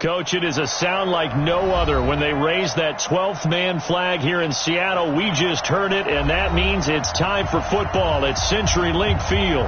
Coach, it is a sound like no other when they raise that 12th man flag here in Seattle. We just heard it, and that means it's time for football at CenturyLink Field.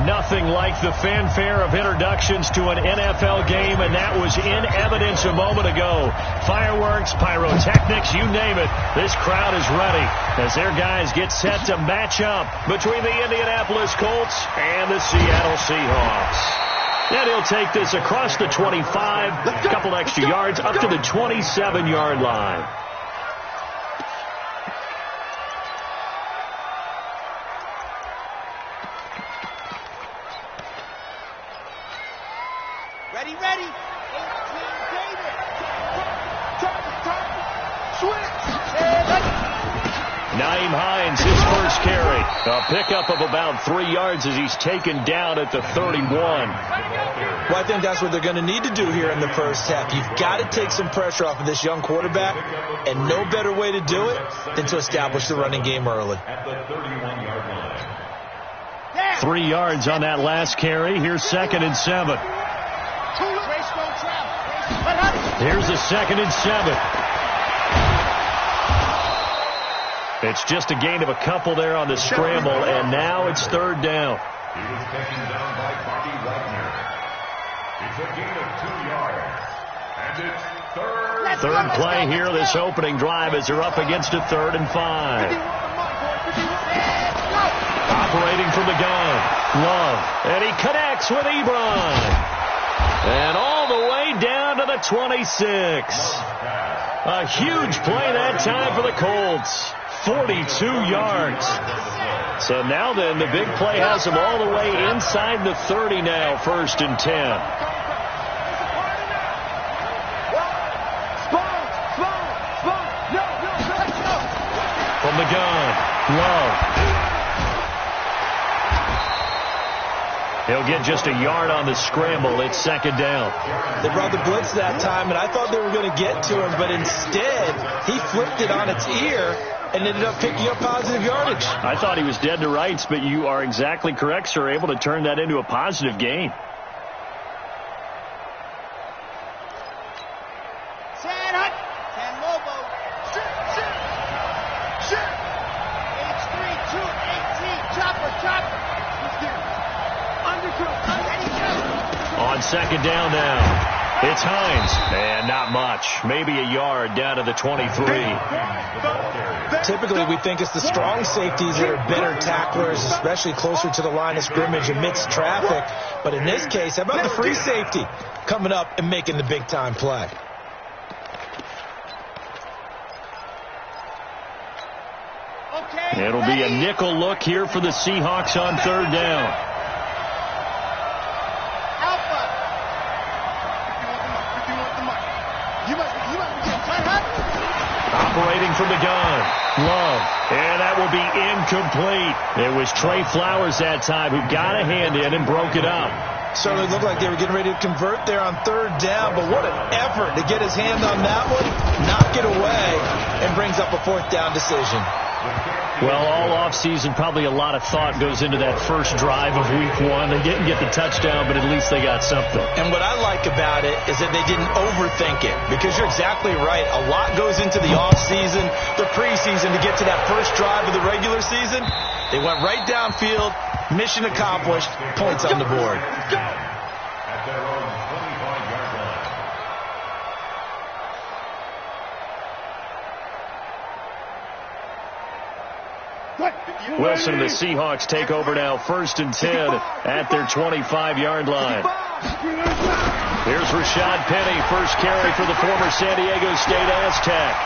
Nothing like the fanfare of introductions to an NFL game, and that was in evidence a moment ago. Fireworks, pyrotechnics, you name it. This crowd is ready as their guys get set to match up between the Indianapolis Colts and the Seattle Seahawks. And he'll take this across the 25, a couple extra yards, up to the 27-yard line. Ready, ready. 18, David. Switch. Nyheim Hines, his first carry. A pickup of about 3 yards as he's taken down at the 31. Well, I think that's what they're going to need to do here in the first half. You've got to take some pressure off of this young quarterback, and no better way to do it than to establish the running game early. 3 yards on that last carry. Here's 2nd and 7. Here's a 2nd and 7. It's just a gain of a couple there on the scramble, and now it's 3rd down. He was taken down by Bobby Wagner. It's a gain of 2 yards. And it's third play here, this opening drive, as they're up against a 3rd and 5. Operating from the gun, Love, and he connects with Ebron. And all the way down to the 26. A huge play that time for the Colts. 42 yards. So now then, the big play has them all the way inside the 30 now, 1st and 10. From the gun, Love. He'll get just a yard on the scramble. It's 2nd down. They brought the blitz that time, and I thought they were going to get to him, but instead, he flipped it on its ear and ended up picking up positive yardage. I thought he was dead to rights, but you are exactly correct, sir. Able to turn that into a positive gain. On 2nd down now. It's Hines, and not much. Maybe a yard down to the 23. Typically, we think it's the strong safeties that are better tacklers, especially closer to the line of scrimmage amidst traffic. But in this case, how about the free safety coming up and making the big-time play? It'll be a nickel look here for the Seahawks on 3rd down. Operating from the gun, Love, and that will be incomplete. It was Trey Flowers that time who got a hand in and broke it up. Certainly looked like they were getting ready to convert there on 3rd down, but what an effort to get his hand on that one, knock it away, and brings up a 4th down decision. Well, all offseason, probably a lot of thought goes into that first drive of week 1. They didn't get the touchdown, but at least they got something. And what I like about it is that they didn't overthink it, because you're exactly right. A lot goes into the offseason, the preseason, to get to that first drive of the regular season. They went right downfield, mission accomplished, points on the board. at their own 25-yard line. Wilson and the Seahawks take over now, 1st and 10 at their 25-yard line. Here's Rashad Penny, first carry for the former San Diego State Aztec.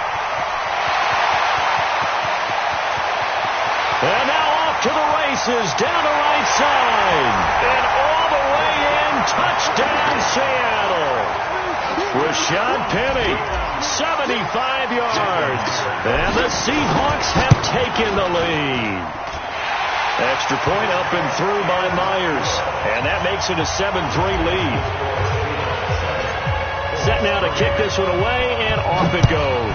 And now off to the races, down the right side. And all the way in, touchdown Seattle. Rashad Penny, 75 yards. And the Seahawks have taken the lead. Extra point up and through by Myers. And that makes it a 7-3 lead. Set now to kick this one away, and off it goes.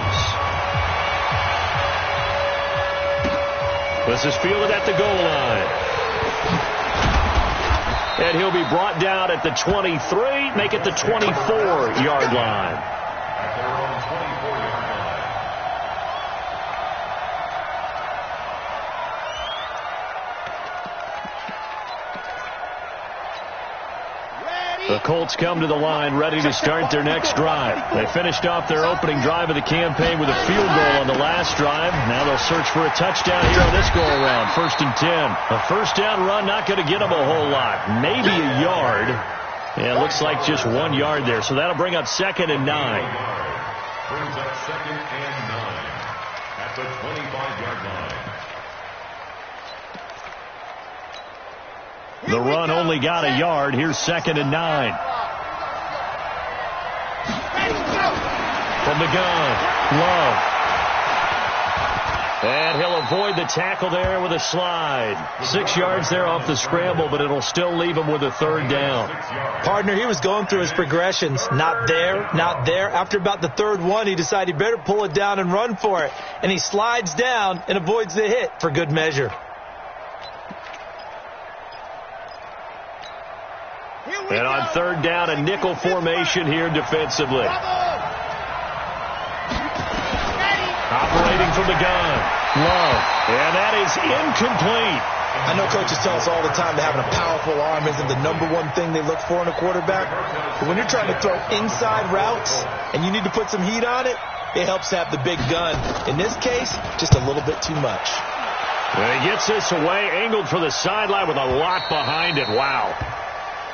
This is fielded at the goal line. And he'll be brought down at the 23, make it the 24-yard line. At their own 24-yard line. The Colts come to the line ready to start their next drive. They finished off their opening drive of the campaign with a field goal on the last drive. Now they'll search for a touchdown here on this go-around. 1st and 10. A first down run not going to get them a whole lot. Maybe a yard. Yeah, it looks like just 1 yard there. So that'll bring up 2nd and 9. Brings up 2nd and 9 at the 25-yard line. The run only got a yard. Here's 2nd and 9. From the gun, Love. And he'll avoid the tackle there with a slide. 6 yards there off the scramble, but it'll still leave him with a 3rd down. Partner, he was going through his progressions. Not there, not there. After about the 3rd one, he decided he better pull it down and run for it. And he slides down and avoids the hit for good measure. And on 3rd down, a nickel formation here defensively. Operating from the gun, Love. And that is incomplete. I know coaches tell us all the time that having a powerful arm isn't the #1 thing they look for in a quarterback. But when you're trying to throw inside routes and you need to put some heat on it, it helps to have the big gun. In this case, just a little bit too much. And he gets this away, angled for the sideline with a lot behind it. Wow.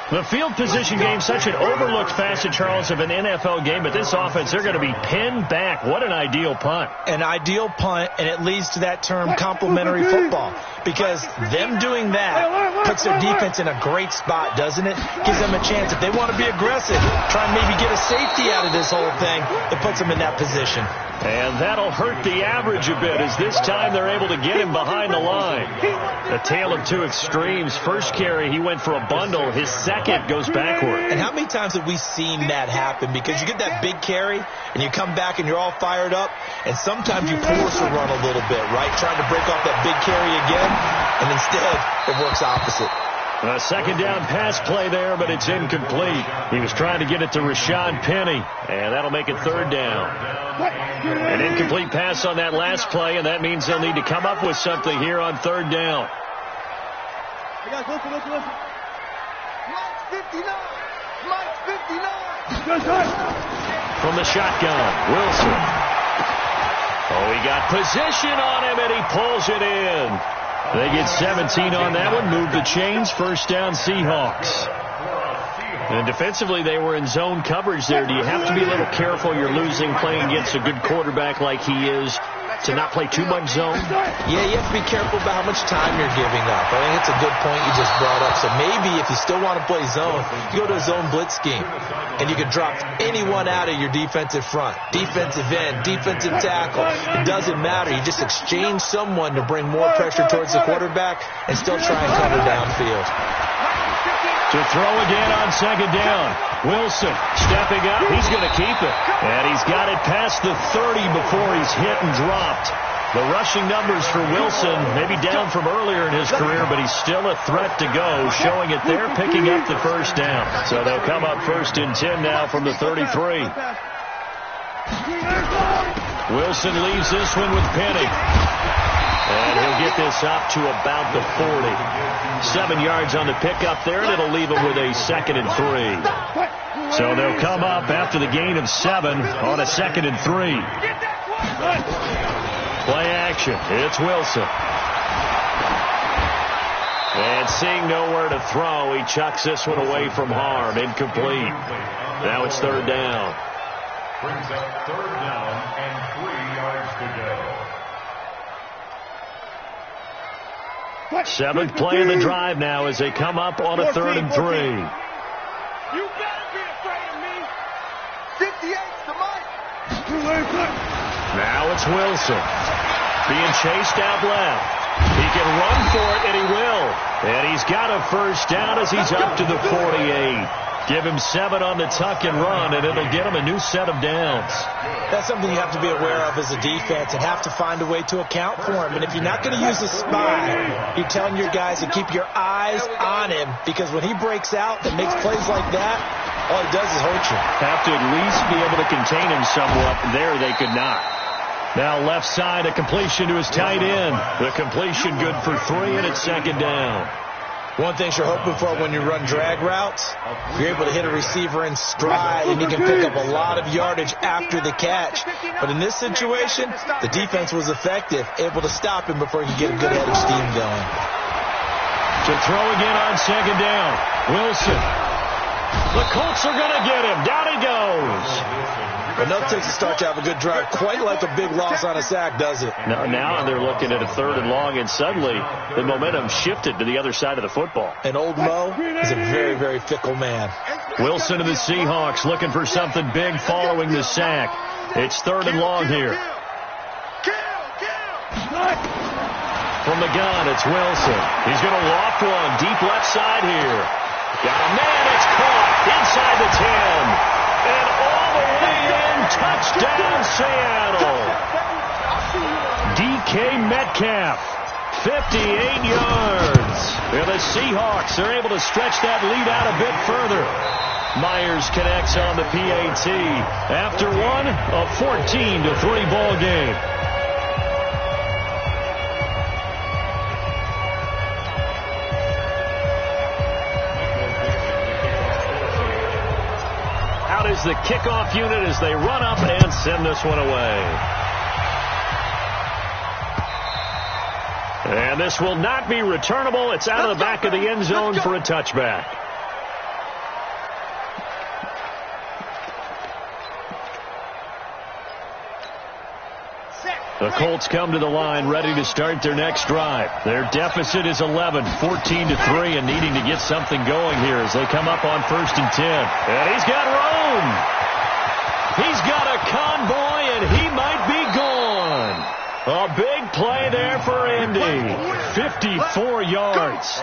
The field position game, such an overlooked facet, Charles, of an NFL game. But this offense, they're going to be pinned back. What an ideal punt. An ideal punt, and it leads to that term complementary football. Because them doing that puts their defense in a great spot, doesn't it? Gives them a chance. If they want to be aggressive, try and maybe get a safety out of this whole thing, it puts them in that position. And that'll hurt the average a bit, as this time they're able to get him behind the line. A tale of two extremes. First carry, he went for a bundle. His second goes backward. And how many times have we seen that happen? Because you get that big carry, and you come back and you're all fired up, and sometimes you force a run a little bit, right? Trying to break off that big carry again, and instead it works opposite. A second down pass play there, but it's incomplete. He was trying to get it to Rashad Penny, and that'll make it 3rd down. An incomplete pass on that last play, and that means they'll need to come up with something here on 3rd down. Hey guys, listen. Mike 59. Mike 59. From the shotgun, Wilson. Oh, he got position on him, and he pulls it in. They get 17 on that one. Move the chains. First down, Seahawks. And defensively, they were in zone coverage there. Do you have to be a little careful? You're losing playing against a good quarterback like he is to not play too much zone? Yeah, you have to be careful about how much time you're giving up. I think it's a good point you just brought up. So maybe if you still want to play zone, you go to a zone blitz scheme. And you can drop anyone out of your defensive front. Defensive end, defensive tackle. It doesn't matter. You just exchange someone to bring more pressure towards the quarterback and still try and cover downfield. To throw again on 2nd down. Wilson stepping up. He's going to keep it. And he's got it past the 30 before he's hit and dropped. The rushing numbers for Wilson, maybe down from earlier in his career, but he's still a threat to go, showing it there, picking up the first down. So they'll come up 1st and 10 now from the 33. Wilson leaves this one with Penny. And he'll get this up to about the 40. 7 yards on the pickup there, and it'll leave him with a 2nd and 3. So they'll come up after the gain of 7 on a 2nd and 3. Play action. It's Wilson. And seeing nowhere to throw, he chucks this one away from harm. Incomplete. Now it's 3rd down. Brings up 3rd down and 3 yards to go. 7th play of the drive now as they come up on a 3rd and 3. You better be afraid of me. 58's the Mike. Now it's Wilson. Being chased out left. He can run for it, and he will. And he's got a first down as he's up to the 48. Give him 7 on the tuck and run, and it'll get him a new set of downs. That's something you have to be aware of as a defense and have to find a way to account for him. And if you're not going to use a spy, you're telling your guys to keep your eyes on him, because when he breaks out and makes plays like that, all he does is hurt you. Have to at least be able to contain him somewhat. There they could not. Now left side, a completion to his tight end. The completion good for 3, and it's 2nd down. One thing you're hoping for when you run drag routes, you're able to hit a receiver in stride, and he can pick up a lot of yardage after the catch. But in this situation, the defense was effective, able to stop him before he could get a good head of steam going. To throw again on 2nd down. Wilson. The Colts are going to get him. Down he goes. Enough takes to start to have a good drive, quite like a big loss on a sack, does it? Now they're looking at a 3rd and long, and suddenly the momentum shifted to the other side of the football. And old Mo is a very, very fickle man. Wilson of the Seahawks looking for something big following the sack. It's 3rd and long here. From the gun, it's Wilson. He's going to loft one deep left side here. Got a man, it's caught inside the 10. And all the way in, touchdown Seattle. DK Metcalf, 58 yards. And the Seahawks are able to stretch that lead out a bit further. Myers connects on the PAT. After one, a 14-3 ball game. Is the kickoff unit as they run up and send this one away. And this will not be returnable. It's out of the back of the end zone for a touchback. The Colts come to the line ready to start their next drive. Their deficit is 11, 14-3, and needing to get something going here as they come up on 1st and 10. And he's got room. He's got a convoy, and he might be gone. A big play there for Indy. 54 yards.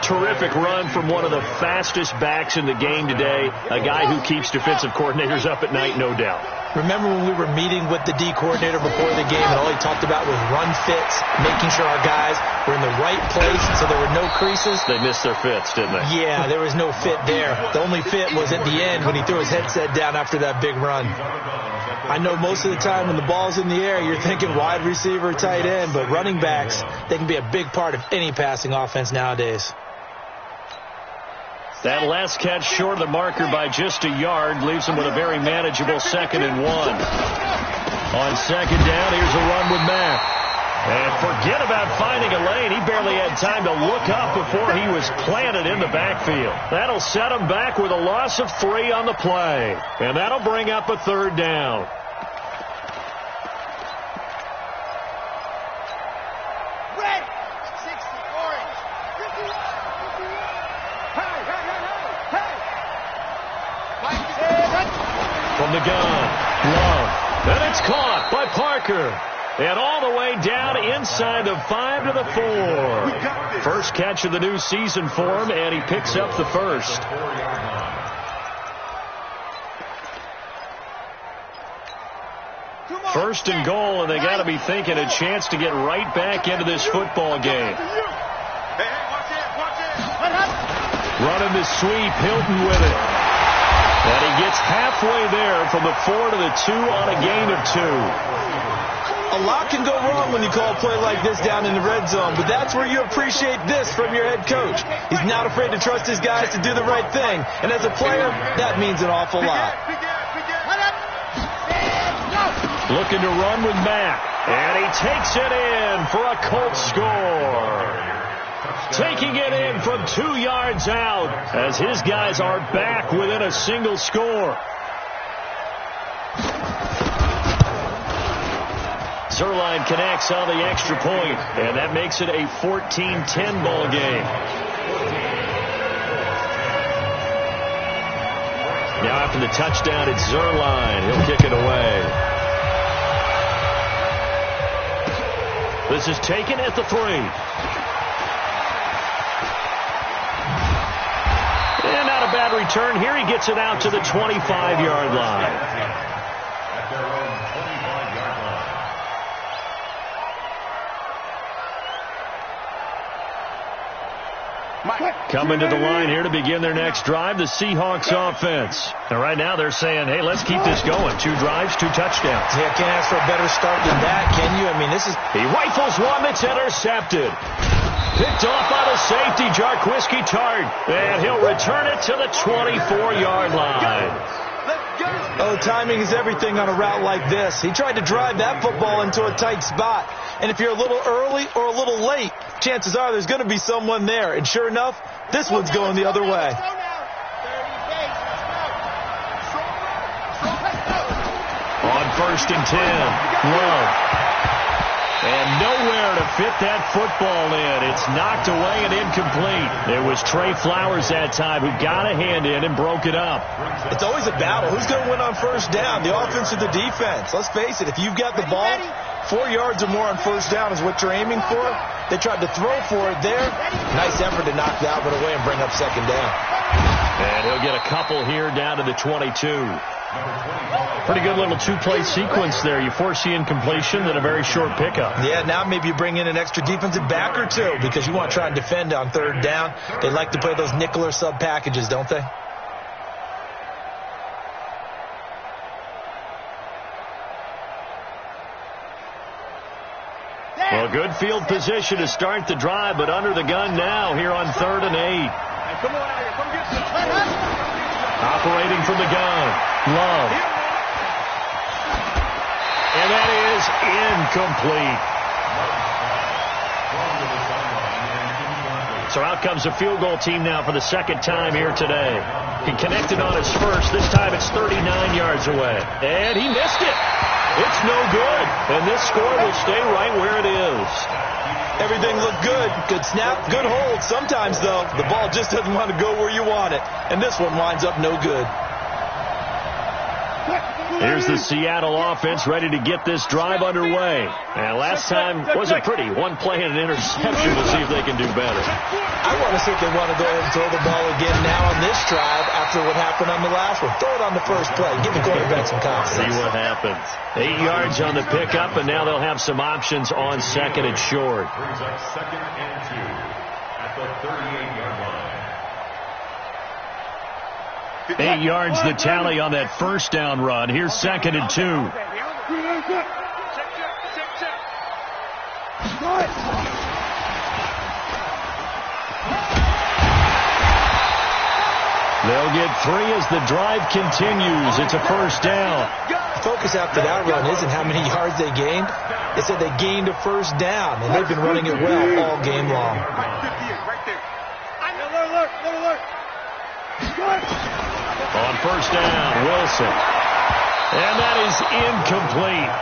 Terrific run from one of the fastest backs in the game today. A guy who keeps defensive coordinators up at night, no doubt. Remember when we were meeting with the D coordinator before the game, and all he talked about was run fits, making sure our guys were in the right place so there were no creases? They missed their fits, didn't they? Yeah, there was no fit there. The only fit was at the end when he threw his headset down after that big run. I know most of the time when the ball's in the air, you're thinking wide receiver, tight end, but running backs, they can be a big part of any passing offense nowadays. That last catch short of the marker by just a yard leaves him with a very manageable 2nd and 1. On 2nd down, here's a run with Mack. And forget about finding a lane. He barely had time to look up before he was planted in the backfield. That'll set him back with a loss of 3 on the play. And that'll bring up a 3rd down. From the gun, Love, and it's caught by Parker. And all the way down inside the 5 to the 4. First catch of the new season for him, and he picks up the 1st. First and goal, and they got to be thinking a chance to get right back into this football game. Running the sweep, Hilton with it. And he gets halfway there from the 4 to the 2 on a gain of 2. A lot can go wrong when you call a play like this down in the red zone, but that's where you appreciate this from your head coach. He's not afraid to trust his guys to do the right thing, and as a player, that means an awful lot. Looking to run with Mack, and he takes it in for a Colts score. Taking it in from 2 yards out as his guys are back within a single score. Zerline connects on the extra point, and that makes it a 14-10 ball game. Now after the touchdown, it's Zerline. He'll kick it away. This is taken at the 3. And not a bad return. Here he gets it out to the 25-yard line. At their own 25-yard line. Coming to the line here to begin their next drive, the Seahawks offense. And right now they're saying, hey, let's keep this going. 2 drives, 2 touchdowns. Yeah, can't ask for a better start than that, can you? I mean, this is... He rifles one that's intercepted. Picked off by the safety, Jarquiski Tart. And he'll return it to the 24-yard line. Oh, timing is everything on a route like this. He tried to drive that football into a tight spot. And if you're a little early or a little late, chances are there's going to be someone there. And sure enough, this one's going the other way. On 1st and 10, Love. And nowhere to fit that football in. It's knocked away and incomplete. It was Trey Flowers that time who got a hand in and broke it up. It's always a battle. Who's going to win on 1st down, the offense or the defense? Let's face it, if you've got the ball, 4 yards or more on 1st down is what you're aiming for. They tried to throw for it there. Nice effort to knock that one away and bring up 2nd down. And he'll get a couple here down to the 22. Pretty good little 2-play sequence there. You force the incompletion, then a very short pickup. Yeah, now maybe you bring in an extra defensive back or 2 because you want to try and defend on 3rd down. They like to play those nickel or sub packages, don't they? Well, good field position to start the drive, but under the gun now here on 3rd and 8. Operating from the gun, Love. And that is incomplete. So out comes a field goal team now for the 2nd time here today. He connected on his first. This time it's 39 yards away. And he missed it. It's no good. And this score will stay right where it is. Everything looked good. Good snap, good hold. Sometimes, though, the ball just doesn't want to go where you want it. And this one winds up no good. Here's the Seattle offense ready to get this drive underway. And last time wasn't pretty. 1 play and an interception. We'll see if they can do better. I want to see if they want to go ahead and throw the ball again now on this drive after what happened on the last one. Throw it on the first play. Give the quarterback some confidence. See what happens. 8 yards on the pickup, and now they'll have some options on 2nd and short. Brings up 2nd and 2 at the 38-yard line. 8 yards the tally on that 1st down run. Here's 2nd and 2. They'll get 3 as the drive continues. It's a 1st down. The focus after that run isn't how many yards they gained. They said they gained a 1st down, and they've been running it well all game long. On 1st down, Wilson. And that is incomplete.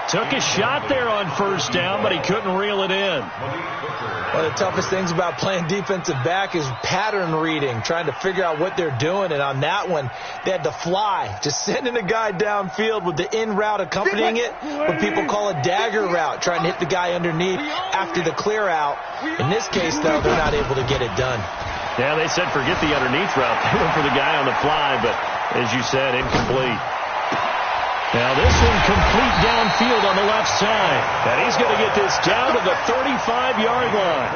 Took a shot there on 1st down, but he couldn't reel it in. One of the toughest things about playing defensive back is pattern reading, trying to figure out what they're doing. And on that one, they had to fly, just sending a guy downfield with the in route accompanying it, what people call a dagger route, trying to hit the guy underneath after the clear out. In this case, though, they're not able to get it done. Yeah, they said forget the underneath route. They went for the guy on the fly, but as you said, incomplete. Now this one complete downfield on the left side. And he's going to get this down to the 35-yard line.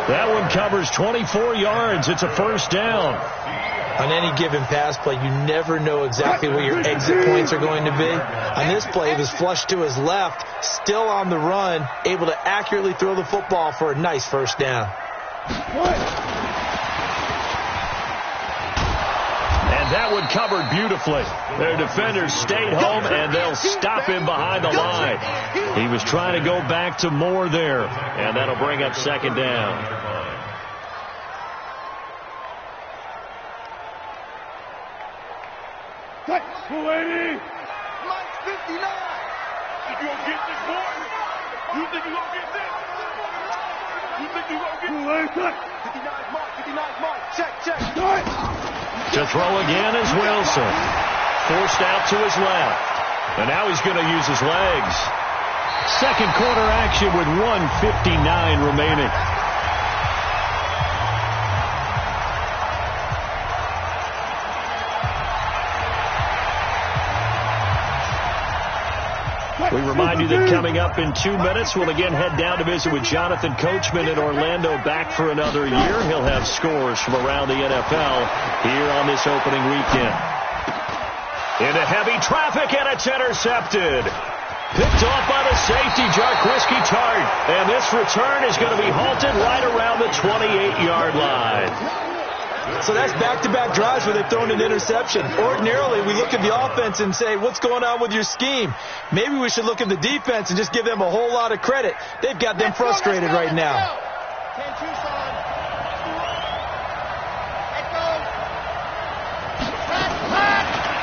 That one covers 24 yards. It's a 1st down. On any given pass play, you never know exactly where your exit points are going to be. On this play, he was flushed to his left, still on the run, able to accurately throw the football for a nice 1st down. That one covered beautifully. Their defenders stayed home, and they'll stop him behind the line. He was trying to go back to Moore there, and that'll bring up 2nd down. Cut, 280. Mike 59. You gonna get this, boy? You think you gonna get this? You think you gonna get this? 59's Mike, 59's Mike. Check. To throw again is Wilson. Forced out to his left. And now he's going to use his legs. 2nd quarter action with 1:59 remaining. We remind you that coming up in 2 minutes, we'll again head down to visit with Jonathan Coachman in Orlando, back for another year. He'll have scores from around the NFL here on this opening weekend. Into heavy traffic, and it's intercepted. Picked off by the safety, Jarquiski Tart. And this return is going to be halted right around the 28-yard line. So that's back-to-back drives where they've thrown an interception. Ordinarily, we look at the offense and say, what's going on with your scheme? Maybe we should look at the defense and just give them a whole lot of credit. They've got them frustrated right now.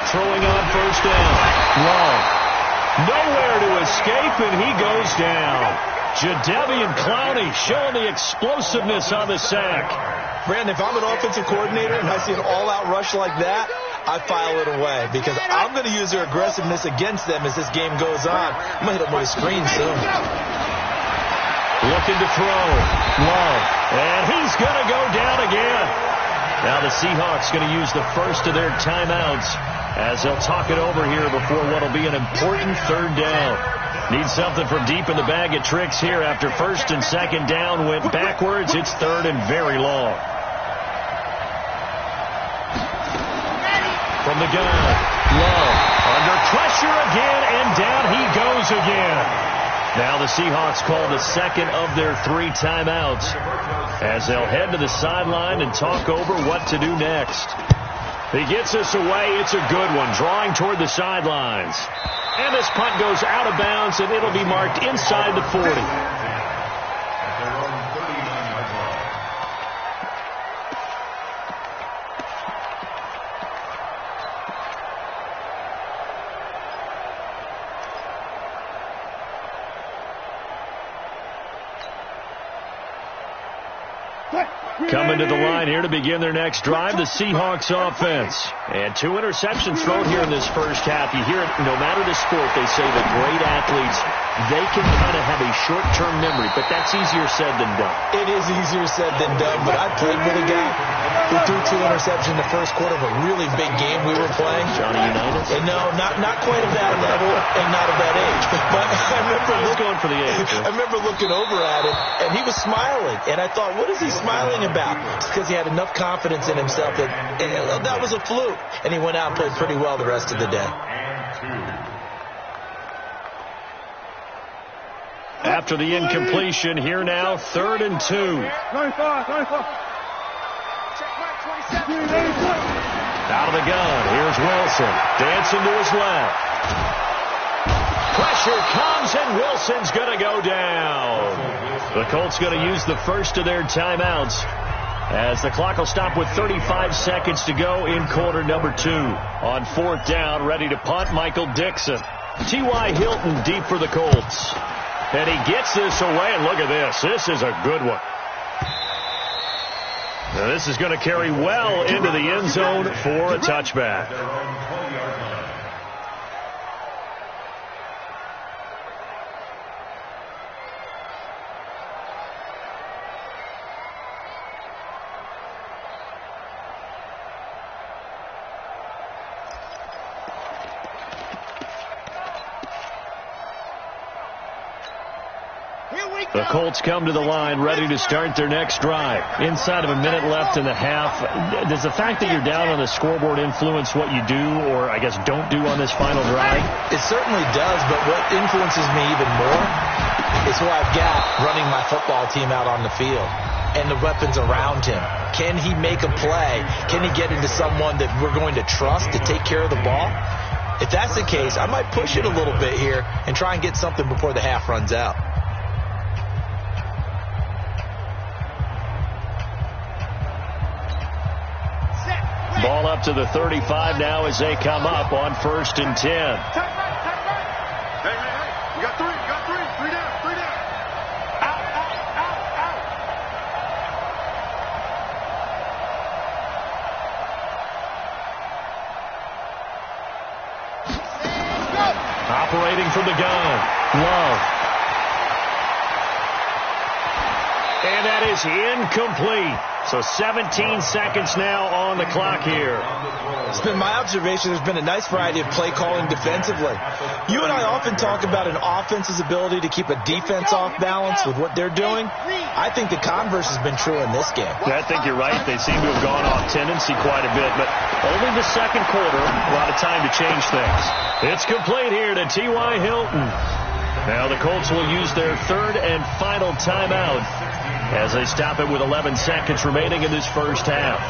Throwing on first down. Long. Nowhere to escape, and he goes down. Jadeveon Clowney showing the explosiveness on the sack. Brandon, if I'm an offensive coordinator and I see an all-out rush like that, I file it away because I'm going to use their aggressiveness against them as this game goes on. I'm going to hit them with a screen soon. Looking to throw. Long. And he's going to go down again. Now the Seahawks going to use the first of their timeouts as they'll talk it over here before what will be an important third down. Need something from deep in the bag of tricks here after first and second down went backwards. It's third and very long. From the gun, Love under pressure again, and down he goes again. Now the Seahawks call the second of their 3 timeouts as they'll head to the sideline and talk over what to do next. He gets this away. It's a good one, drawing toward the sidelines. And this punt goes out of bounds, and it'll be marked inside the 40. Coming to the line here to begin their next drive, the Seahawks offense. And 2 interceptions thrown here in this first half. You hear it, no matter the sport, they say that great athletes, they can kind of have a short-term memory, but that's easier said than done. It is easier said than done, but I played with a guy who threw 2 interceptions in the first quarter of a really big game we were playing. Johnny Unitas? And no, not quite of that level and not of that age. But I was going for the age. I remember looking over at him, and he was smiling. And I thought, what is he smiling about? It's because he had enough confidence in himself that was a fluke. And he went out and played pretty well the rest of the day. After the incompletion, here now, 3rd and 2. 95. Out of the gun, here's Wilson, dancing to his left. Pressure comes, and Wilson's going to go down. The Colts going to use the first of their timeouts as the clock will stop with 35 seconds to go in quarter number 2. On 4th down, ready to punt, Michael Dixon. T.Y. Hilton deep for the Colts. And he gets this away, and look at this. This is a good one. Now this is going to carry well into the end zone for a touchback. The Colts come to the line ready to start their next drive. Inside of a minute left in the half. Does the fact that you're down on the scoreboard influence what you do, or I guess don't do on this final drive? It certainly does, but what influences me even more is who I've got running my football team out on the field and the weapons around him. Can he make a play? Can he get into someone that we're going to trust to take care of the ball? If that's the case, I might push it a little bit here and try and get something before the half runs out. Ball up to the 35 now as they come up on 1st and 10. Hey. You got three. Three down. Out. Operating from the gun. Love. And that is incomplete. So 17 seconds now on the clock here. It's been my observation there's been a nice variety of play calling defensively. You and I often talk about an offense's ability to keep a defense off balance with what they're doing. I think the converse has been true in this game. I think you're right. They seem to have gone off tendency quite a bit, but only the second quarter, a lot of time to change things. It's complete here to T.Y. Hilton. Now the Colts will use their third and final timeout as they stop it with 11 seconds remaining in this first half.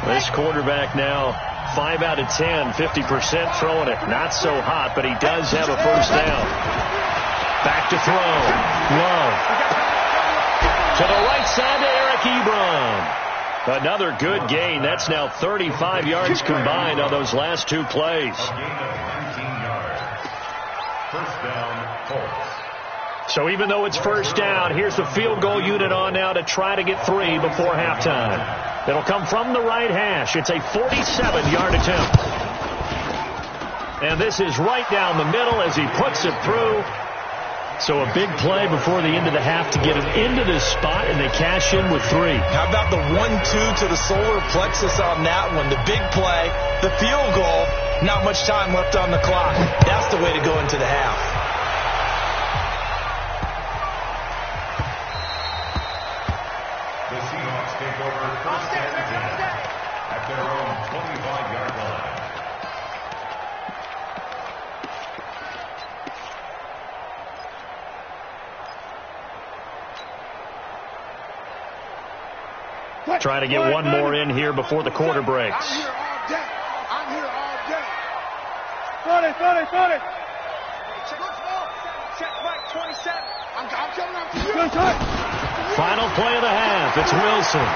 This quarterback now 5 out of 10, 50% throwing it. Not so hot, but he does have a first down. Back to throw. Love. To the right side to Eric Ebron. Another good gain. That's now 35 yards combined on those last two plays. A gain of 19 yards. First down, Colts. So even though it's first down, here's the field goal unit on now to try to get 3 before halftime. It'll come from the right hash. It's a 47-yard attempt. And this is right down the middle as he puts it through. So a big play before the end of the half to get him into this spot, and they cash in with 3. How about the 1-2 to the solar plexus on that one? The big play, the field goal, not much time left on the clock. That's the way to go into the half. The Seahawks take over first and 10 at their own 25-yard line. Trying to get one more in here before the quarter breaks. I'm here all day. I'm here all day. 40. Check Mike, 27. I'm coming up to you. Final play of the half. It's Wilson.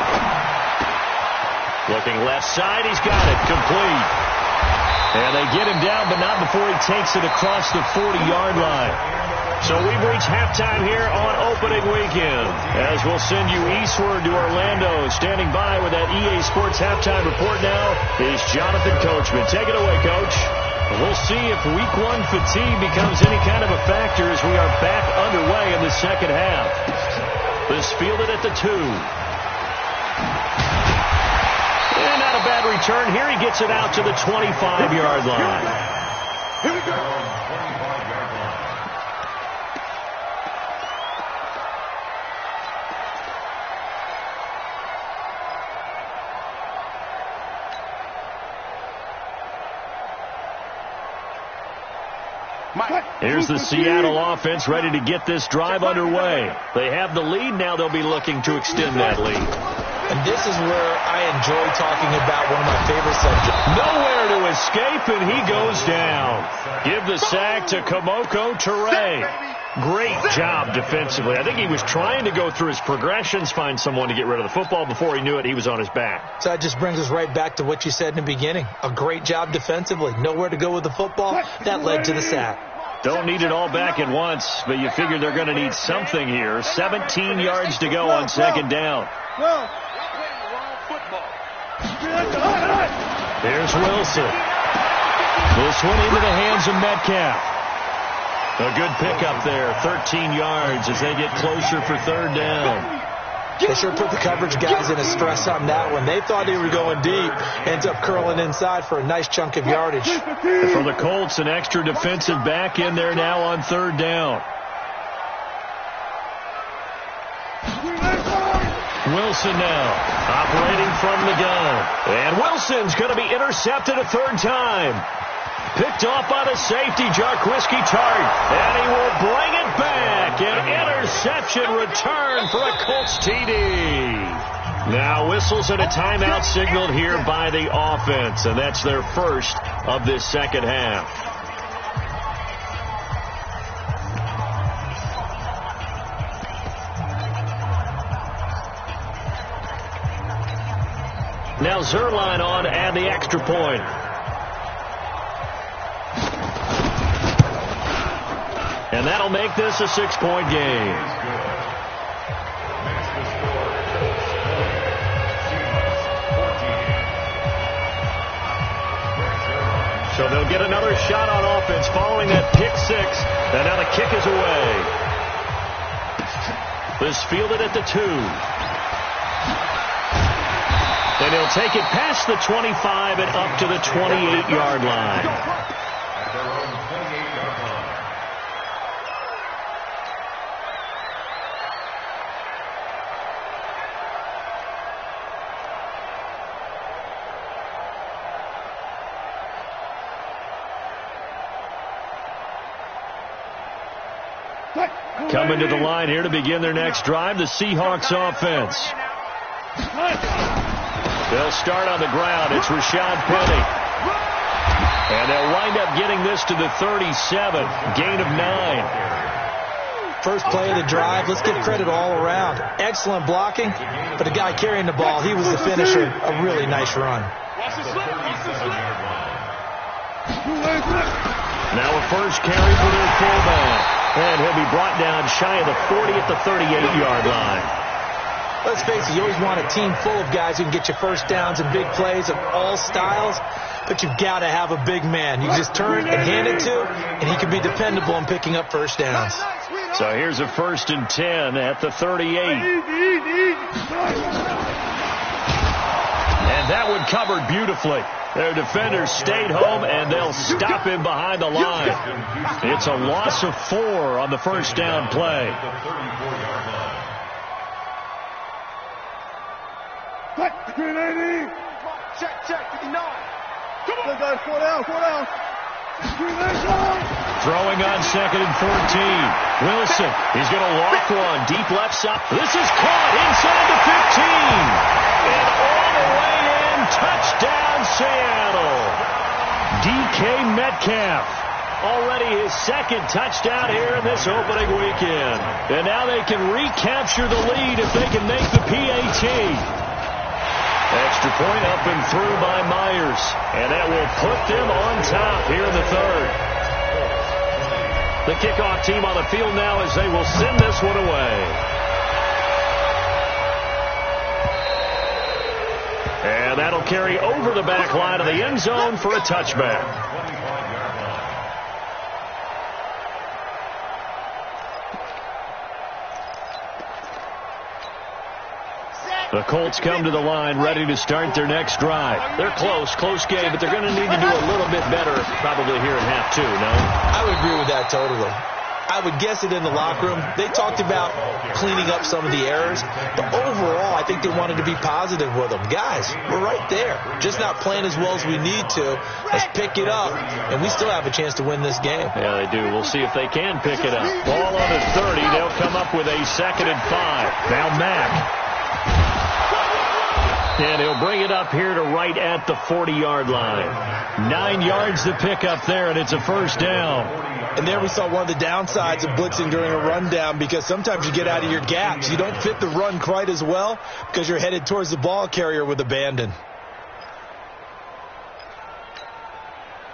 Looking left side. He's got it. Complete. And they get him down, but not before he takes it across the 40-yard line. So we've reached halftime here on opening weekend. As we'll send you eastward to Orlando. Standing by with that EA Sports halftime report now is Jonathan Coachman. Take it away, Coach. We'll see if week 1 fatigue becomes any kind of a factor as we are back underway in the second half. This fielded at the 2. And not a bad return here. He gets it out to the 25-yard line. Here we go. 25-yard line. Here's the Seattle offense ready to get this drive underway. They have the lead. Now they'll be looking to extend that lead. And this is where I enjoy talking about one of my favorite subjects. Nowhere to escape, and he goes down. Give the sack to Kamoko Toure. Great job defensively. I think he was trying to go through his progressions, find someone to get rid of the football. Before he knew it, he was on his back. So that just brings us right back to what you said in the beginning. A great job defensively. Nowhere to go with the football. That led to the sack. Don't need it all back at once, but you figure they're going to need something here. 17 yards to go on second down. Here's Wilson. This one into the hands of Metcalf. A good pickup there, 13 yards as they get closer for third down. They sure put the coverage guys in a stress on that one. They thought they were going deep. Ends up curling inside for a nice chunk of yardage. For the Colts, an extra defensive back in there now on third down. Wilson now operating from the gun. And Wilson's going to be intercepted a third time. Picked off by the safety, Jarquiski Tart. And he will bring it back. An interception return for a Colts TD. Now whistles and a timeout signaled here by the offense. And that's their first of this second half. Now Zerline on to add the extra point. And that'll make this a 6-point game. So they'll get another shot on offense following that pick 6. And now the kick is away. This fielded at the 2. And he'll take it past the 25 and up to the 28-yard line. At their own 28-yard line. Coming to the line here to begin their next drive, the Seahawks offense. They'll start on the ground. It's Rashad Penny. And they'll wind up getting this to the 37. Gain of 9. First play of the drive, let's give credit all around. Excellent blocking, but the guy carrying the ball, he was the finisher. A really nice run. Now a first carry for their fullback. And he'll be brought down shy of the 40 at the 38-yard line. Let's face it, you always want a team full of guys who can get you first downs and big plays of all styles, but you've got to have a big man. You just turn and hand it to, and he can be dependable in picking up first downs. So here's a 1st and 10 at the 38. And that one covered beautifully. Their defenders stayed home, and they'll stop him behind the line. It's a loss of 4 on the first down play. Check, 59. Come on, guys, 4 down. Throwing on 2nd and 14. Wilson, he's going to walk one. Deep left side. This is caught inside the 15. And all the way in. Touchdown, Seattle. DK Metcalf. Already his 2nd touchdown here in this opening weekend. And now they can recapture the lead if they can make the PAT. Extra point up and through by Myers. And that will put them on top here in the 3rd. The kickoff team on the field now as they will send this one away. And that'll carry over the back line of the end zone for a touchback. The Colts come to the line ready to start their next drive. They're close game, but they're going to need to do a little bit better probably here in half 2, no? I would agree with that totally. I would guess it in the locker room. They talked about cleaning up some of the errors, but overall I think they wanted to be positive with them. Guys, we're right there. Just not playing as well as we need to. Let's pick it up, and we still have a chance to win this game. Yeah, they do. We'll see if they can pick it up. Ball on the 30. They'll come up with a 2nd and 5. Now Mack. And he'll bring it up here to right at the 40-yard line. 9 yards to pick up there, and it's a first down. And there we saw one of the downsides of blitzing during a rundown, because sometimes you get out of your gaps. You don't fit the run quite as well because you're headed towards the ball carrier with abandon.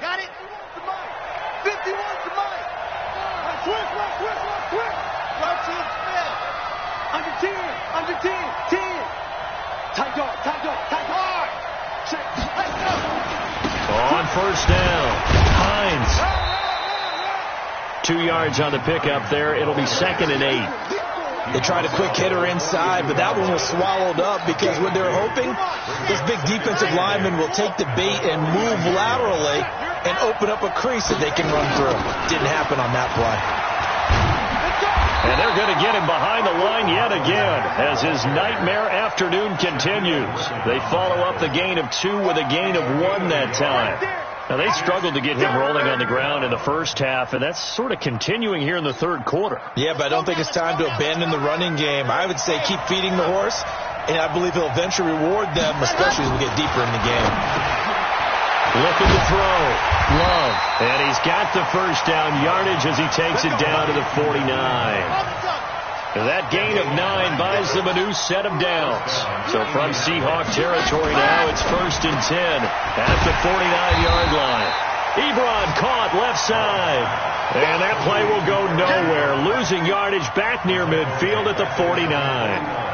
Got it. 51 to Mike. Quick. Right to his field. Under 10. 10. Tight guard. Check. Let's go. On first down, Hines. 2 yards on the pickup there. It'll be 2nd and 8. They tried a quick hitter inside, but that one was swallowed up because what they're hoping, this big defensive lineman will take the bait and move laterally and open up a crease that they can run through. Didn't happen on that play. And they're going to get him behind the line yet again as his nightmare afternoon continues. They follow up the gain of 2 with a gain of 1 that time. Now, they struggled to get him rolling on the ground in the first half, and that's sort of continuing here in the 3rd quarter. Yeah, but I don't think it's time to abandon the running game. I would say keep feeding the horse, and I believe he'll eventually reward them, especially as we get deeper in the game. Looking to throw. Love. And he's got the first down yardage as he takes it down to the 49. That gain of 9 buys them a new set of downs. So from Seahawk territory now, it's 1st and 10 at the 49-yard line. Ebron caught left side. And that play will go nowhere. Losing yardage back near midfield at the 49.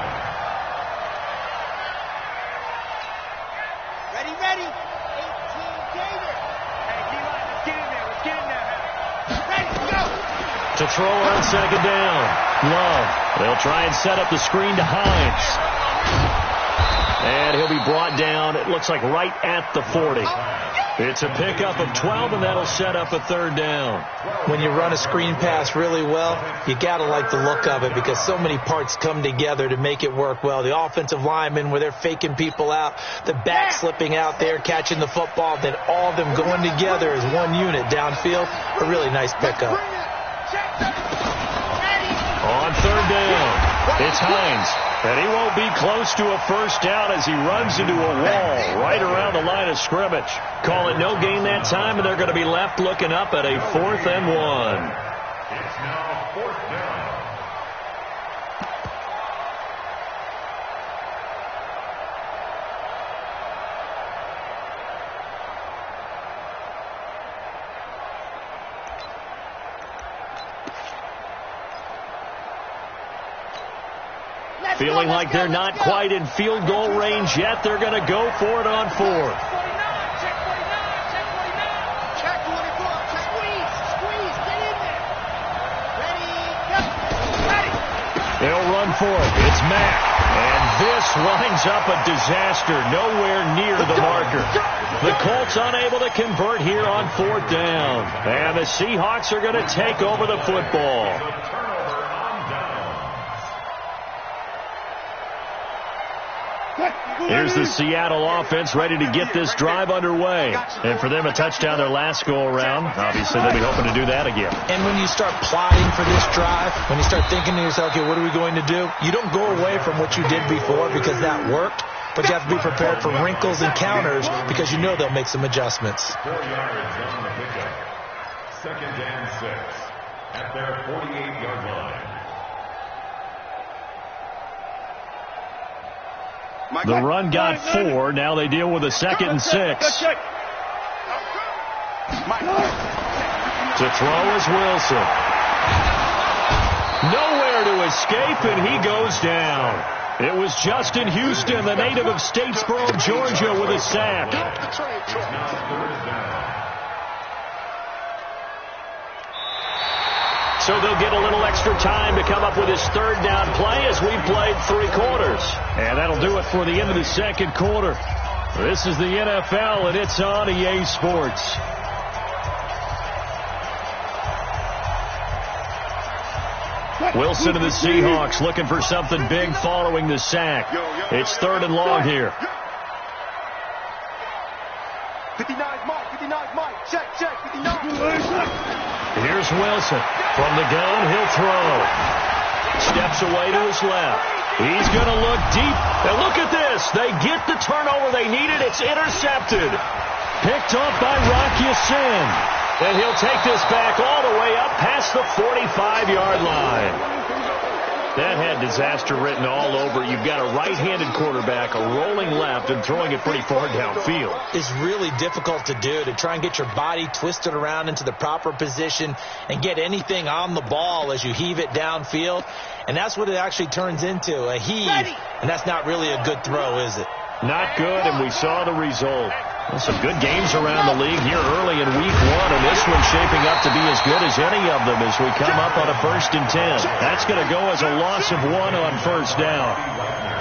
To throw on second down. Love. They'll try and set up the screen to Hines. And he'll be brought down, it looks like right at the 40. It's a pickup of 12, and that'll set up a third down. When you run a screen pass really well, you got to like the look of it because so many parts come together to make it work well. The offensive linemen where they're faking people out, the back slipping out there, catching the football, then all of them going together as one unit downfield. A really nice pickup. On third down, it's Hines. And he won't be close to a first down as he runs into a wall right around the line of scrimmage. Call it no gain that time, and they're going to be left looking up at a 4th and 1. It's now 4th down. Feeling like they're not quite in field goal range yet. They're going to go for it on 4th. They'll run for it. It's Mack. And this winds up a disaster. Nowhere near the marker. The Colts unable to convert here on 4th down. And the Seahawks are going to take over the football. Here's the Seattle offense ready to get this drive underway. And for them, a touchdown their last go-around. Obviously, they'll be hoping to do that again. And when you start plotting for this drive, when you start thinking to yourself, okay, what are we going to do? You don't go away from what you did before because that worked, but you have to be prepared for wrinkles and counters because you know they'll make some adjustments. 4 yards on the pickup. 2nd and 6 at their 48-yard line. The run got 4. Now they deal with a 2nd and 6. To throw is Wilson. Nowhere to escape, and he goes down. It was Justin Houston, the native of Statesboro, Georgia, with a sack. So they'll get a little extra time to come up with his 3rd down play as we've played 3 quarters. And that'll do it for the end of the 2nd quarter. This is the NFL, and it's on EA Sports. Wilson and the Seahawks looking for something big following the sack. It's 3rd and long here. 59's Mike, 59's Mike. Check, 59. Here's Wilson. From the gun, he'll throw. Steps away to his left. He's going to look deep. And look at this. They get the turnover they needed. It's intercepted. Picked off by Rocky Sin. And he'll take this back all the way up past the 45-yard line. That had disaster written all over. You've got a right-handed quarterback, a rolling left, and throwing it pretty far downfield. It's really difficult to do, to try and get your body twisted around into the proper position and get anything on the ball as you heave it downfield. And that's what it actually turns into, a heave. And that's not really a good throw, is it? Not good, and we saw the result. Well, some good games around the league here early in week 1, and this one's shaping up to be as good as any of them as we come up on a 1st and 10. That's going to go as a loss of 1 on 1st down.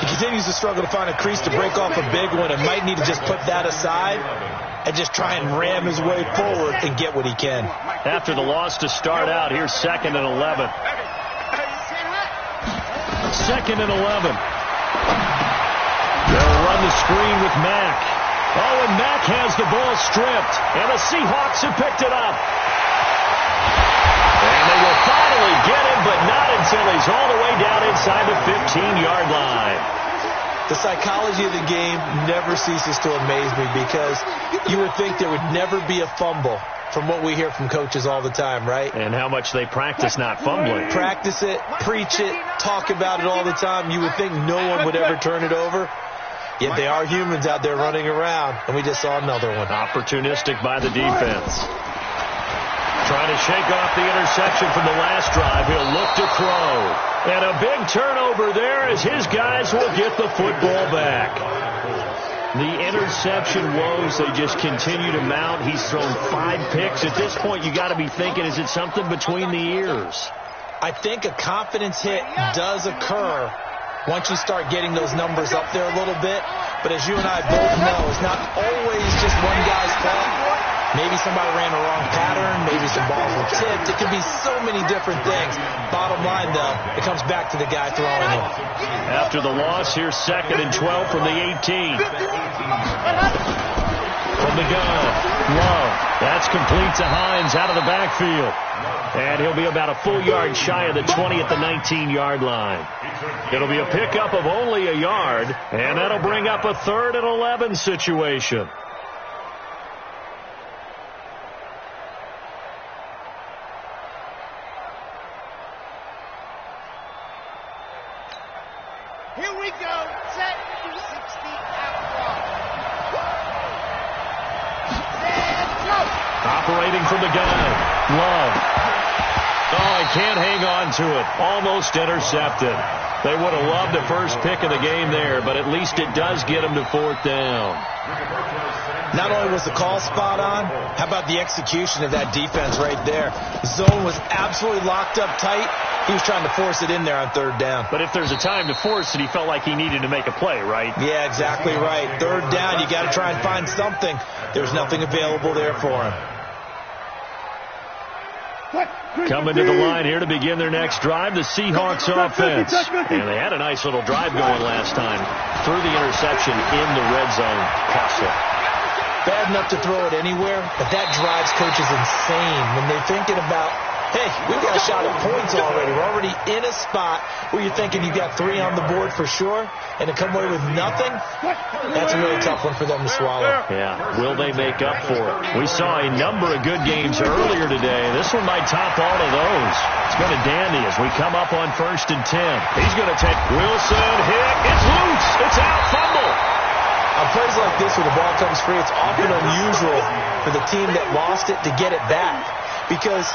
He continues to struggle to find a crease to break off a big one and might need to just put that aside and just try and ram his way forward and get what he can. After the loss to start out, here's 2nd and 11. 2nd and 11. They'll run the screen with Mack. Oh, and Mack has the ball stripped, and the Seahawks have picked it up. And they will finally get him, but not until he's all the way down inside the 15-yard line. The psychology of the game never ceases to amaze me because you would think there would never be a fumble from what we hear from coaches all the time, right? And how much they practice not fumbling. Practice it, preach it, talk about it all the time. You would think no one would ever turn it over. Yet they are humans out there running around, and we just saw another one. Opportunistic by the defense. Trying to shake off the interception from the last drive. He'll look to Crow. And a big turnover there as his guys will get the football back. The interception woes, they just continue to mount. He's thrown 5 picks. At this point, you got to be thinking, is it something between the ears? I think a confidence hit does occur once you start getting those numbers up there a little bit. But as you and I both know, it's not always just one guy's fault. Maybe somebody ran a wrong pattern. Maybe some balls were tipped. It could be so many different things. Bottom line, though, it comes back to the guy throwing it. After the loss, here's 2nd and 12 from the 18. From the gun, Love. That's complete to Hines out of the backfield. And he'll be about a full yard shy of the 20 at the 19-yard line. It'll be a pickup of only a yard, and that'll bring up a 3rd and 11 situation. Here we go. Set 60 out front. Operating from the gun, Love. Oh, he can't hang on to it. Almost intercepted. They would have loved the first pick of the game there, but at least it does get him to 4th down. Not only was the call spot on, how about the execution of that defense right there? The zone was absolutely locked up tight. He was trying to force it in there on 3rd down. But if there's a time to force it, he felt like he needed to make a play, right? Yeah, exactly right. 3rd down, you got to try and find something. There's nothing available there for him. Coming to the line here to begin their next drive, the Seahawks offense. And they had a nice little drive going last time through the interception in the red zone. Krussell. Bad enough to throw it anywhere, but that drives coaches insane when they're thinking about, hey, we've got a shot at points already. We're already in a spot where you're thinking you've got 3 on the board for sure, and to come away with nothing, that's a really tough one for them to swallow. Yeah, will they make up for it? We saw a number of good games earlier today. This one might top all of those. It's been a dandy as we come up on 1st and 10. He's going to take Wilson, hit, it's loose, it's out, fumble. On plays like this where the ball comes free, it's often unusual for the team that lost it to get it back because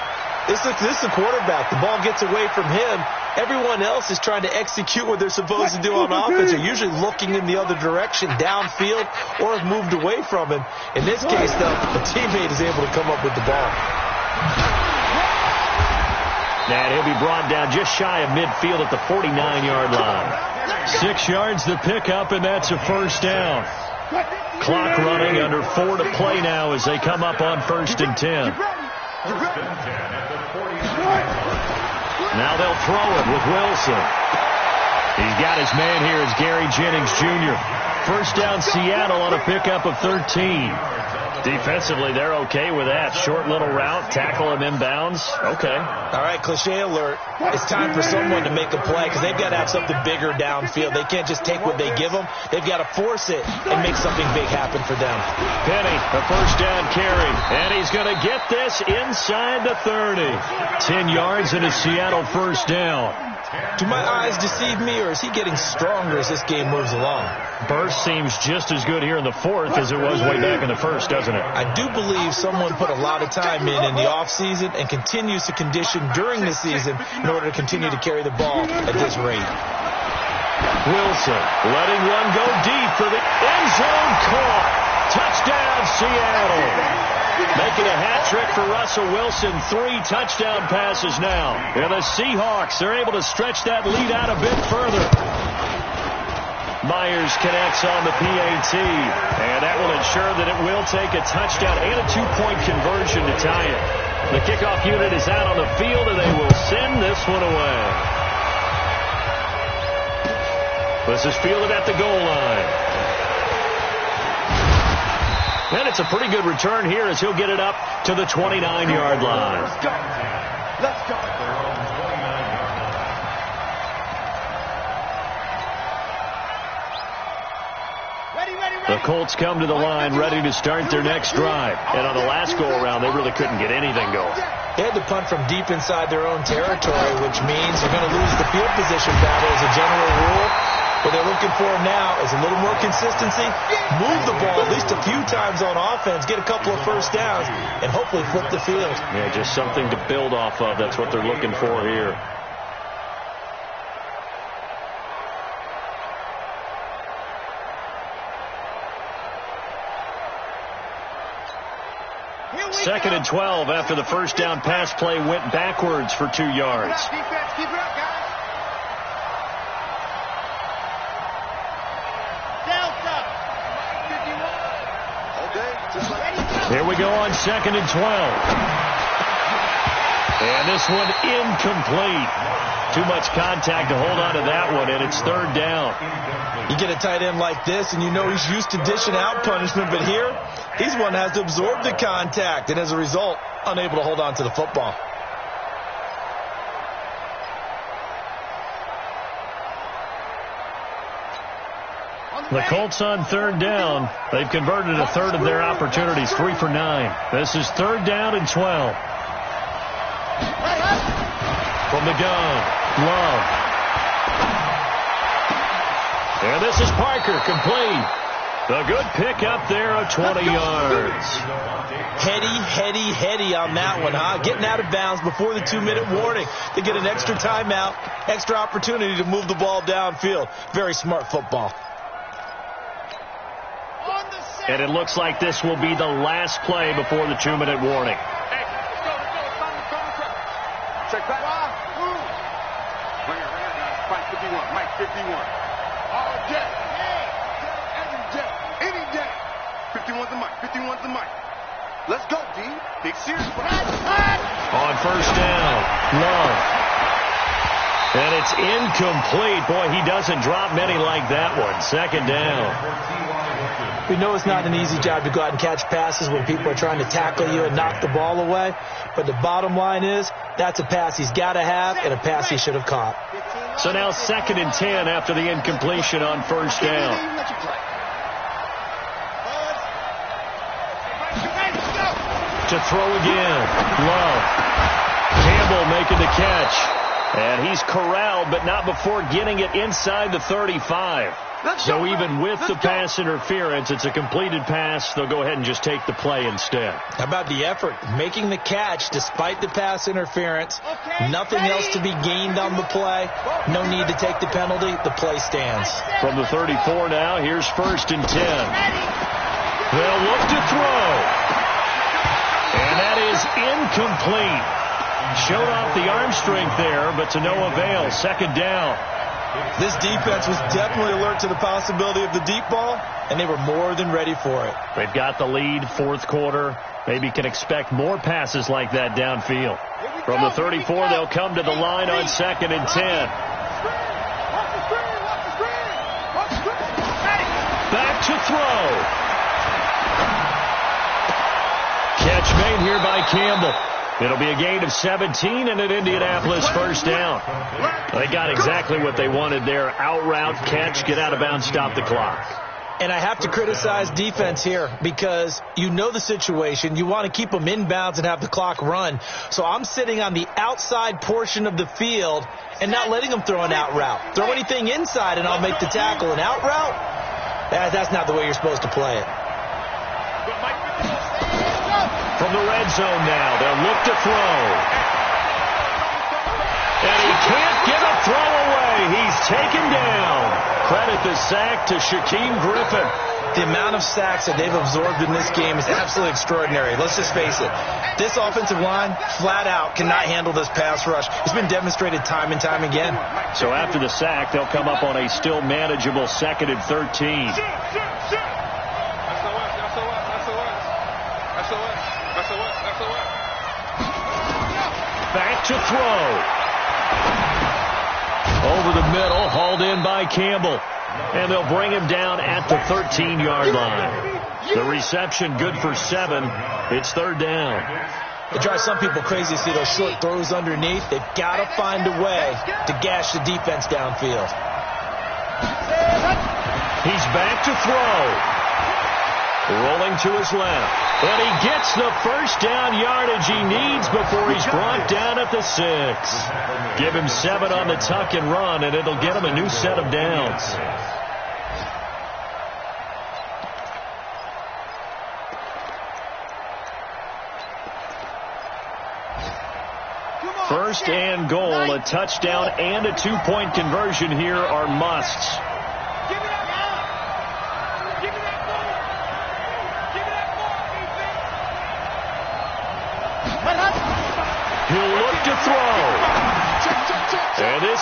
this is the quarterback. The ball gets away from him. Everyone else is trying to execute what they're supposed to do on offense. They're usually looking in the other direction, downfield, or have moved away from him. In this case, though, the teammate is able to come up with the ball. And he'll be brought down just shy of midfield at the 49-yard line. 6 yards the pickup, and that's a 1st down. Clock running, under 4 to play now as they come up on 1st and 10. Now they'll throw it with Wilson. He's got his man here as Gary Jennings Jr. 1st down Seattle on a pickup of 13. Defensively, they're okay with that. Short little route, tackle him inbounds. Okay. All right, cliche alert. It's time for someone to make a play because they've got to have something bigger downfield. They can't just take what they give them. They've got to force it and make something big happen for them. Penny, a 1st down carry, and he's going to get this inside the 30. 10 yards and a Seattle 1st down. Do my eyes deceive me, or is he getting stronger as this game moves along? Burst seems just as good here in the 4th as it was way back in the 1st, doesn't it? I do believe someone put a lot of time in the offseason and continues to condition during the season in order to continue to carry the ball at this rate. Wilson letting one go deep for the end zone, caught. Touchdown, Seattle. Making a hat trick for Russell Wilson. 3 touchdown passes now. And the Seahawks are able to stretch that lead out a bit further. Myers connects on the PAT. And that will ensure that it will take a touchdown and a 2-point conversion to tie it. The kickoff unit is out on the field, and they will send this one away. This is fielded at the goal line. And it's a pretty good return here as he'll get it up to the 29-yard line. Let's go. Let's go. The Colts come to the line ready to start their next drive. And on the last go-around, they really couldn't get anything going. They had to punt from deep inside their own territory, which means they're going to lose the field position battle as a general rule. What they're looking for now is a little more consistency, move the ball at least a few times on offense, get a couple of 1st downs, and hopefully flip the field. Yeah, just something to build off of. That's what they're looking for here. It's 2nd and 12 after the first down pass play went backwards for 2 yards. Defense, keep it up, guys. Delta. 51. Okay, just like Here we go on 2nd and 12. And this one incomplete. Too much contact to hold on to that one, and it's 3rd down. You get a tight end like this, and you know he's used to dishing out punishment, but here, he's one that has to absorb the contact, and as a result, unable to hold on to the football. The Colts on 3rd down. They've converted a third of their opportunities, 3 for 9. This is 3rd down and 12. From the gun, Love. And this is Parker, complete. The good pickup there of 20 yards. Heady on that one, huh? Getting out of bounds before the 2-minute warning. They get an extra timeout, extra opportunity to move the ball downfield. Very smart football. And it looks like this will be the last play before the 2-minute warning. Hey, let's go. Check back. Right here, guys. Mike 51. Mike 51. All day. Every day. Any day. 51's the Mike. 51's the Mike. Let's go, D. Big series. On 1st down, Love. And it's incomplete. Boy, he doesn't drop many like that one. 2nd down. We know it's not an easy job to go out and catch passes when people are trying to tackle you and knock the ball away. But the bottom line is, that's a pass he's got to have and a pass he should have caught. So now 2nd and 10 after the incompletion on 1st down. To throw again, Love. Campbell making the catch. And he's corralled, but not before getting it inside the 35. So even with the pass interference, it's a completed pass. They'll go ahead and just take the play instead. How about the effort? Making the catch despite the pass interference. Nothing else to be gained on the play. No need to take the penalty. The play stands. From the 34 now, here's 1st and 10. They'll look to throw. And that is incomplete. Showed off the arm strength there, but to no avail. 2nd down. This defense was definitely alert to the possibility of the deep ball, and they were more than ready for it. They've got the lead, 4th quarter. Maybe can expect more passes like that downfield. From the 34, they'll come to the line on 2nd and 10. Back to throw. Catch made here by Campbell. It'll be a gain of 17 and an Indianapolis 1st down. They got exactly what they wanted there. Out route, catch, get out of bounds, stop the clock. And I have to criticize defense here because you know the situation. You want to keep them inbounds and have the clock run. So I'm sitting on the outside portion of the field and not letting them throw an out route. Throw anything inside and I'll make the tackle. An out route? That's not the way you're supposed to play it. From the red zone now, they'll look to throw. And he can't get a throw away. He's taken down. Credit the sack to Shaquem Griffin. The amount of sacks that they've absorbed in this game is absolutely extraordinary. Let's just face it. This offensive line, flat out, cannot handle this pass rush. It's been demonstrated time and time again. So after the sack, they'll come up on a still manageable 2nd and 13. Back to throw. Over the middle, hauled in by Campbell. And they'll bring him down at the 13-yard line. The reception good for 7. It's 3rd down. It drives some people crazy to see those short throws underneath. They've got to find a way to gash the defense downfield. He's back to throw. Rolling to his left. And he gets the 1st down yardage he needs before he's brought down at the 6. Give him 7 on the tuck and run, and it'll get him a new set of downs. First and goal, a touchdown and a 2-point conversion here are musts.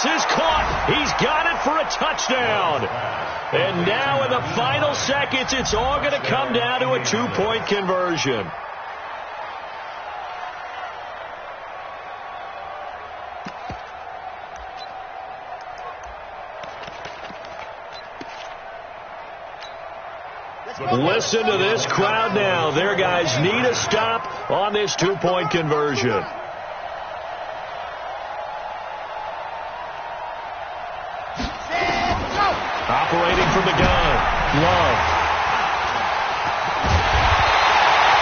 is caught. He's got it for a touchdown. And now in the final seconds, it's all going to come down to a 2-point conversion. Listen to this crowd now. Their guys need a stop on this 2-point conversion. Operating from the gun, Love.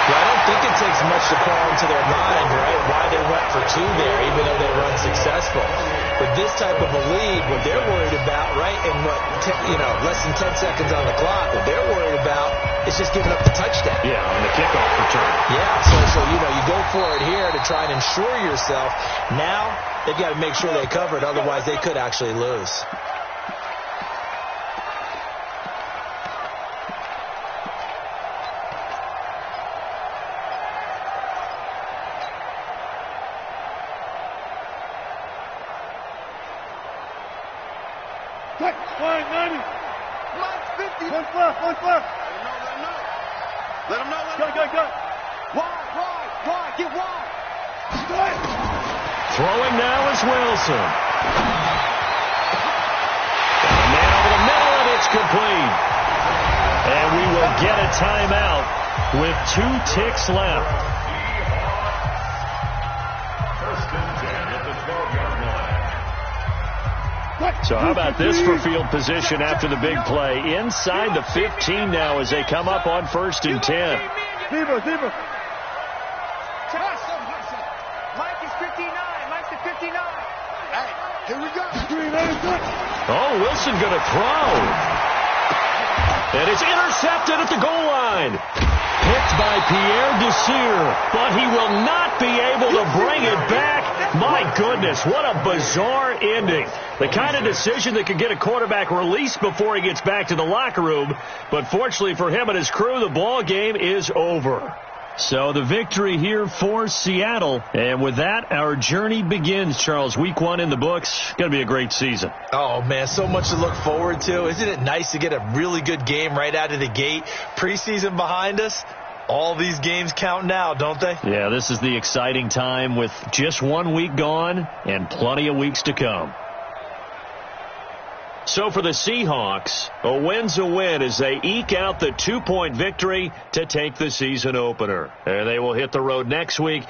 Yeah, I don't think it takes much to call into their mind, right, why they went for 2 there, even though they were unsuccessful. But this type of a lead, what they're worried about, right, and less than 10 seconds on the clock, what they're worried about is just giving up the touchdown. Yeah, on the kickoff return. Yeah, so you go for it here to try and ensure yourself. Now they've got to make sure they cover it, otherwise they could actually lose. Line 90. Line 50. What's left? Let him know. Go. Wide. Get wide. Throwing now is Wilson. And man over the middle, and it's complete. And we will get a timeout with 2 ticks left. First and 10 at the 12-yard line. So how about this for field position after the big play? Inside the 15 now as they come up on 1st and 10. Zebra. Mike is 59. Mike's at 59. Hey, here we go. Oh, Wilson going to throw. And it's intercepted at the goal line. Picked by Pierre Desir, but he will not be able to bring it back. My goodness, what a bizarre ending. The kind of decision that could get a quarterback released before he gets back to the locker room. But fortunately for him and his crew, the ball game is over. So the victory here for Seattle. And with that, our journey begins, Charles. Week 1 in the books. Going to be a great season. Oh, man, so much to look forward to. Isn't it nice to get a really good game right out of the gate? Preseason behind us. All these games count now, don't they? Yeah, this is the exciting time with just 1 week gone and plenty of weeks to come. So for the Seahawks, a win's a win as they eke out the 2-point victory to take the season opener. And they will hit the road next week.